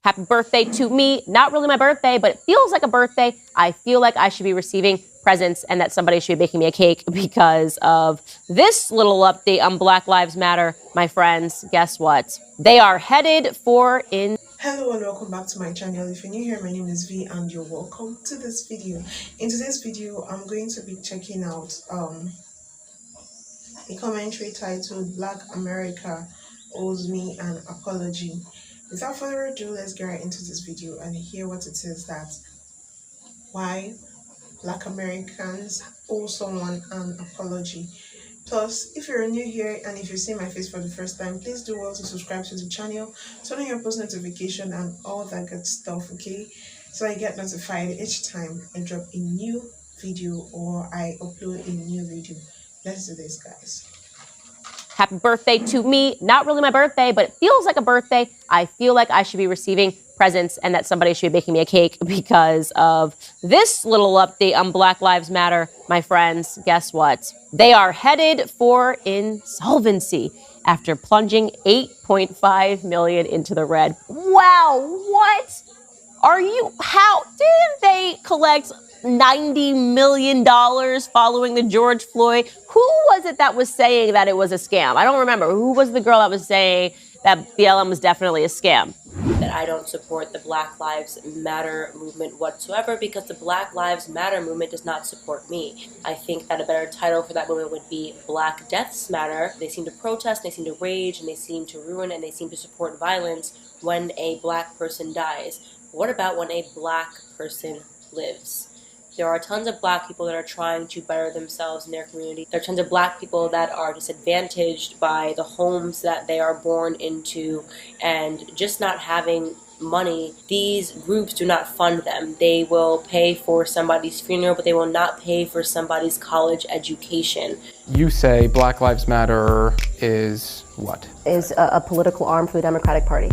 Happy birthday to me. Not really my birthday, but it feels like a birthday. I feel like I should be receiving presents and that somebody should be making me a cake because of this little update on Black Lives Matter. My friends, guess what? They are headed for Hello and welcome back to my channel. If you're new here, my name is V and you're welcome to this video. In today's video, I'm going to be checking out a commentary titled Black America Owes Me an Apology. Without further ado, let's get right into this video and hear what it is that why Black Americans owe someone an apology. Plus, if you're new here and if you see my face for the first time, please do well to subscribe to the channel, turn on your post notification and all that good stuff, okay? So I get notified each time I drop a new video or I upload a new video. Let's do this, guys. Happy birthday to me. Not really my birthday, but it feels like a birthday. I feel like I should be receiving presents and that somebody should be making me a cake because of this little update on Black Lives Matter. My friends, guess what? They are headed for insolvency after plunging $8.5 million into the red. Wow, what? How didn't they collect $90 million following the George Floyd? Who was it that was saying that it was a scam? I don't remember. Who was the girl that was saying that BLM was definitely a scam? That I don't support the Black Lives Matter movement whatsoever because the Black Lives Matter movement does not support me. I think that a better title for that movement would be Black Deaths Matter. They seem to protest, they seem to rage, and they seem to ruin, and they seem to support violence when a black person dies. What about when a black person lives? There are tons of black people that are trying to better themselves in their community. There are tons of black people that are disadvantaged by the homes that they are born into and just not having money. These groups do not fund them. They will pay for somebody's funeral, but they will not pay for somebody's college education. You say Black Lives Matter is what? Is a political arm for the Democratic Party.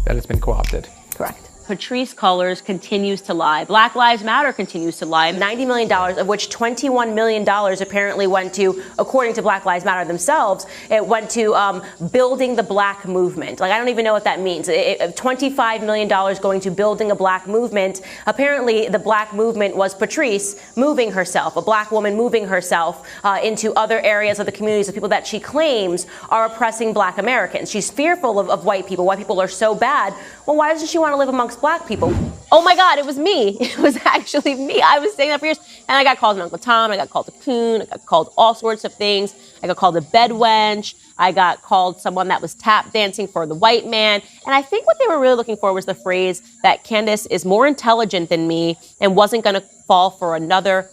That has been co-opted. Correct. Patrisse Cullors continues to lie. Black Lives Matter continues to lie. $90 million, of which $21 million apparently went to, according to Black Lives Matter themselves, it went to building the black movement. Like, I don't even know what that means. $25 million going to building a black movement. Apparently, the black movement was Patrisse moving herself, a black woman moving herself into other areas of the communities of people that she claims are oppressing black Americans. She's fearful of white people. White people are so bad. Well, why doesn't she want to live amongst black people? Oh my God, it was me. It was actually me. I was saying that for years. And I got called an Uncle Tom. I got called a coon. I got called all sorts of things. I got called a bed wench. I got called someone that was tap dancing for the white man. And I think what they were really looking for was the phrase that Candace is more intelligent than me and wasn't going to fall for another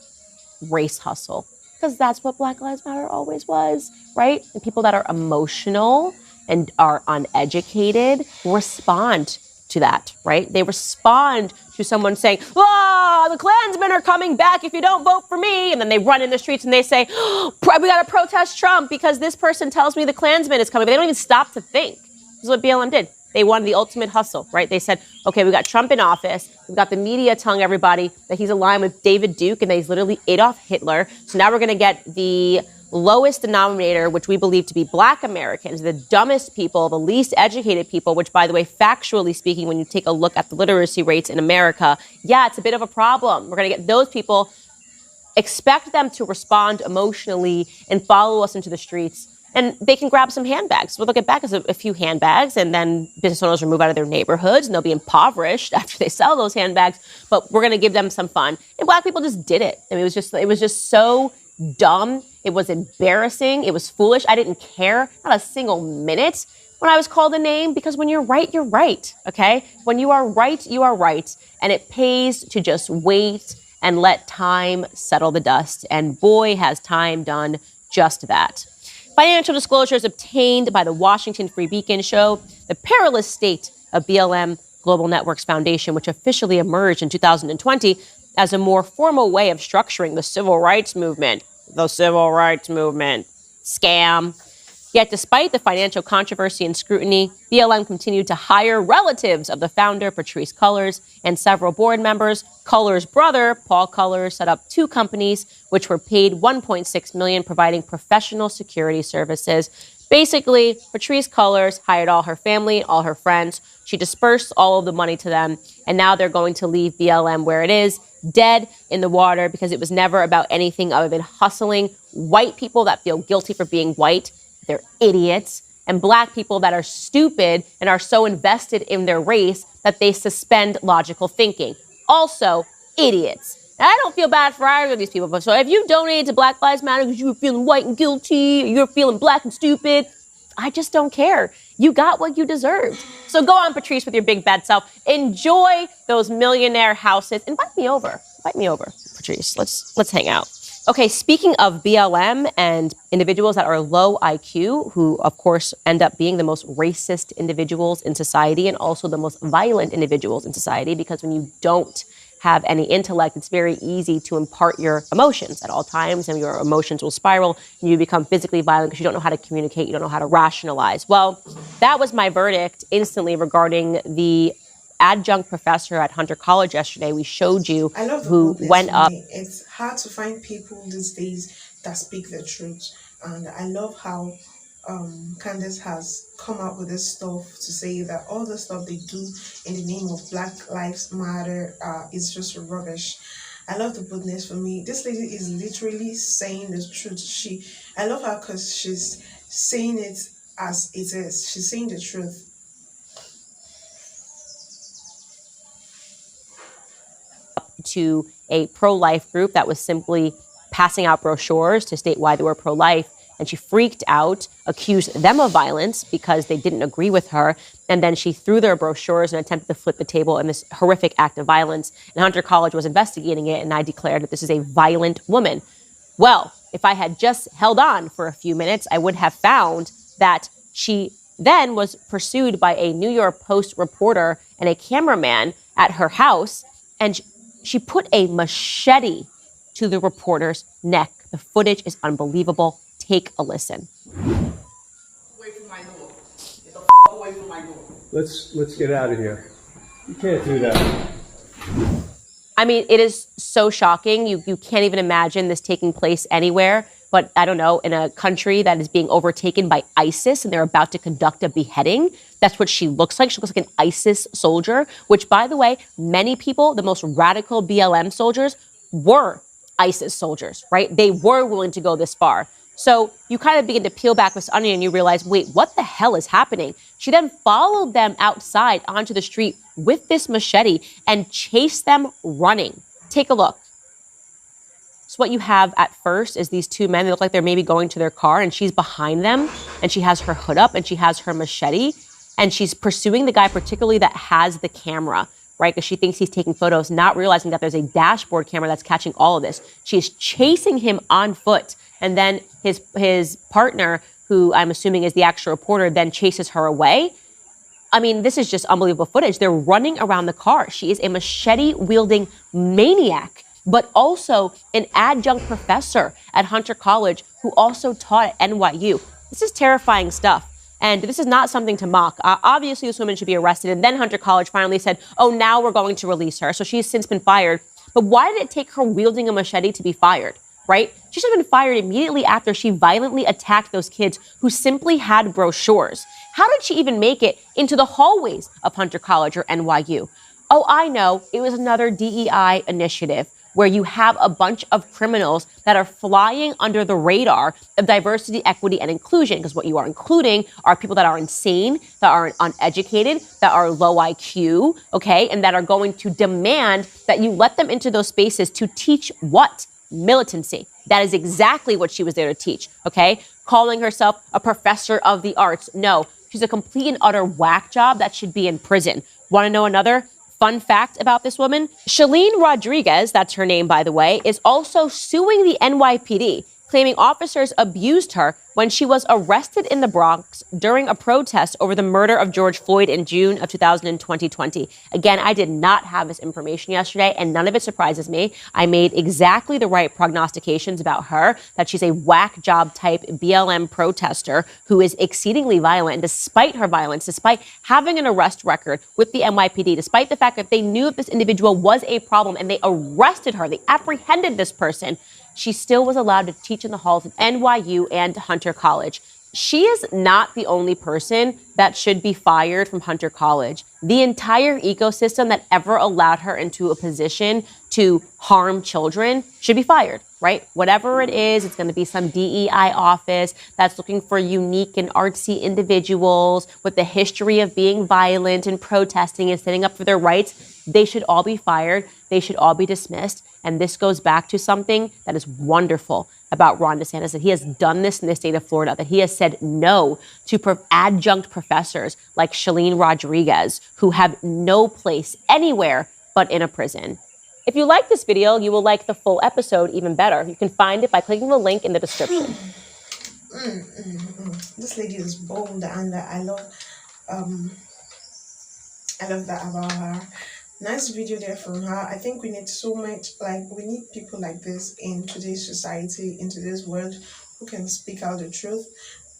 race hustle. Because that's what Black Lives Matter always was, right? And people that are emotional and are uneducated respond to that, right? They respond to someone saying, the Klansmen are coming back if you don't vote for me. And then they run in the streets and they say, we got to protest Trump because this person tells me the Klansman is coming. But they don't even stop to think. This is what BLM did. They wanted the ultimate hustle, right? They said, okay, we got Trump in office. We've got the media telling everybody that he's aligned with David Duke and that he's literally Adolf Hitler. So now we're going to get the lowest denominator, which we believe to be black Americans, the dumbest people, the least educated people, which, by the way, factually speaking, when you take a look at the literacy rates in America, yeah, it's a bit of a problem. We're going to get those people, expect them to respond emotionally and follow us into the streets. And they can grab some handbags. We'll get back as a few handbags, and then business owners will move out of their neighborhoods, and they'll be impoverished after they sell those handbags. But we're going to give them some fun. And black people just did it. I mean, it was just so dumb. It was embarrassing. It was foolish. I didn't care, not a single minute when I was called a name, because when you're right, you're right, okay? When you are right, you are right. And it pays to just wait and let time settle the dust. And boy, has time done just that. Financial disclosures obtained by the Washington Free Beacon show the perilous state of BLM Global Networks Foundation, which officially emerged in 2020 as a more formal way of structuring the civil rights movement. The civil rights movement. Scam. Yet despite the financial controversy and scrutiny, BLM continued to hire relatives of the founder, Patrisse Cullors, and several board members. Cullors' brother, Paul Cullors, set up 2 companies, which were paid $1.6 million, providing professional security services. Basically, Patrisse Cullors hired all her family, all her friends. She dispersed all of the money to them, and now they're going to leave BLM where it is, dead in the water, because it was never about anything other than hustling white people that feel guilty for being white. They're idiots. And black people that are stupid and are so invested in their race that they suspend logical thinking. Also, idiots. And I don't feel bad for either of these people. But so if you donated to Black Lives Matter because you were feeling white and guilty, or you're feeling black and stupid, I just don't care. You got what you deserved. So go on, Patrisse, with your big bad self. Enjoy those millionaire houses. Invite me over. Invite me over, Patrisse. Let's hang out. Okay, speaking of BLM and individuals that are low IQ, who, of course, end up being the most racist individuals in society and also the most violent individuals in society, because when you don't have any intellect, it's very easy to impart your emotions at all times, and your emotions will spiral, and you become physically violent because you don't know how to communicate, you don't know how to rationalize. Well, that was my verdict instantly regarding the adjunct professor at Hunter College yesterday. We showed you who went up. It's hard to find people these days that speak the truth, and I love how Candace has come up with this stuff to say that all the stuff they do in the name of Black Lives Matter is just rubbish. I love the boldness. For me, this lady is literally saying the truth. I love her because she's saying it as it is. She's saying the truth. To a pro-life group that was simply passing out brochures to state why they were pro-life, and she freaked out, accused them of violence because they didn't agree with her, and then she threw their brochures and attempted to flip the table in this horrific act of violence, and Hunter College was investigating it, and I declared that this is a violent woman. Well, if I had just held on for a few minutes, I would have found that she then was pursued by a New York Post reporter and a cameraman at her house, and she put a machete to the reporter's neck. The footage is unbelievable. Take a listen. Away from my door. Get the away from my door. Let's get out of here. You can't do that. I mean, it is so shocking. You can't even imagine this taking place anywhere. But I don't know, in a country that is being overtaken by ISIS and they're about to conduct a beheading. That's what she looks like. She looks like an ISIS soldier, which, by the way, many people, the most radical BLM soldiers, were ISIS soldiers, right? They were willing to go this far. So you kind of begin to peel back this onion and you realize, wait, what the hell is happening? She then followed them outside onto the street with this machete and chased them running. Take a look. So what you have at first is these two men. They look like they're maybe going to their car, and she's behind them, and she has her hood up, and she has her machete, and she's pursuing the guy particularly that has the camera, right? Because she thinks he's taking photos, not realizing that there's a dashboard camera that's catching all of this. She is chasing him on foot, and then his partner, who I'm assuming is the actual reporter, then chases her away. I mean, this is just unbelievable footage. They're running around the car. She is a machete-wielding maniac, but also an adjunct professor at Hunter College who also taught at NYU. This is terrifying stuff. And this is not something to mock. Obviously, this woman should be arrested. And then Hunter College finally said, oh, now we're going to release her. So she's since been fired. But why did it take her wielding a machete to be fired, right? She should have been fired immediately after she violently attacked those kids who simply had brochures. How did she even make it into the hallways of Hunter College or NYU? Oh, I know. It was another DEI initiative where you have a bunch of criminals that are flying under the radar of diversity, equity, and inclusion. Because what you are including are people that are insane, that are uneducated, that are low IQ, okay, and that are going to demand that you let them into those spaces to teach what? Militancy. That is exactly what she was there to teach, okay? Calling herself a professor of the arts. No, she's a complete and utter whack job that should be in prison. Want to know another fun fact about this woman? Shalene Rodriguez, that's her name, by the way, is also suing the NYPD, claiming officers abused her when she was arrested in the Bronx during a protest over the murder of George Floyd in June of 2020. Again, I did not have this information yesterday, and none of it surprises me. I made exactly the right prognostications about her, that she's a whack job type BLM protester who is exceedingly violent. And despite her violence, despite having an arrest record with the NYPD, despite the fact that they knew that this individual was a problem and they arrested her, they apprehended this person, she still was allowed to teach in the halls of NYU and Hunter College. she is not the only person that should be fired from Hunter College. The entire ecosystem that ever allowed her into a position to harm children should be fired, right? Whatever it is, it's going to be some DEI office that's looking for unique and artsy individuals with a history of being violent and protesting and standing up for their rights. They should all be fired. They should all be dismissed. And this goes back to something that is wonderful about Ron DeSantis, that he has done this in the state of Florida, that he has said no to adjunct professors like Shalene Rodriguez, who have no place anywhere but in a prison. If you like this video, you will like the full episode even better. You can find it by clicking the link in the description. This lady is bold, and I love that about her. Nice video there from her. I think we need so much, we need people like this in today's society, in today's world, who can speak out the truth,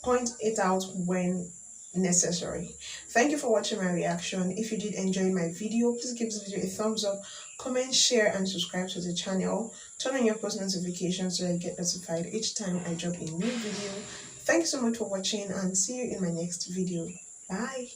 point it out when necessary. Thank you for watching my reaction. If you did enjoy my video, please give this video a thumbs up, comment, share, and subscribe to the channel. Turn on your post notifications so that you get notified each time I drop a new video. Thanks so much for watching, and see you in my next video. Bye.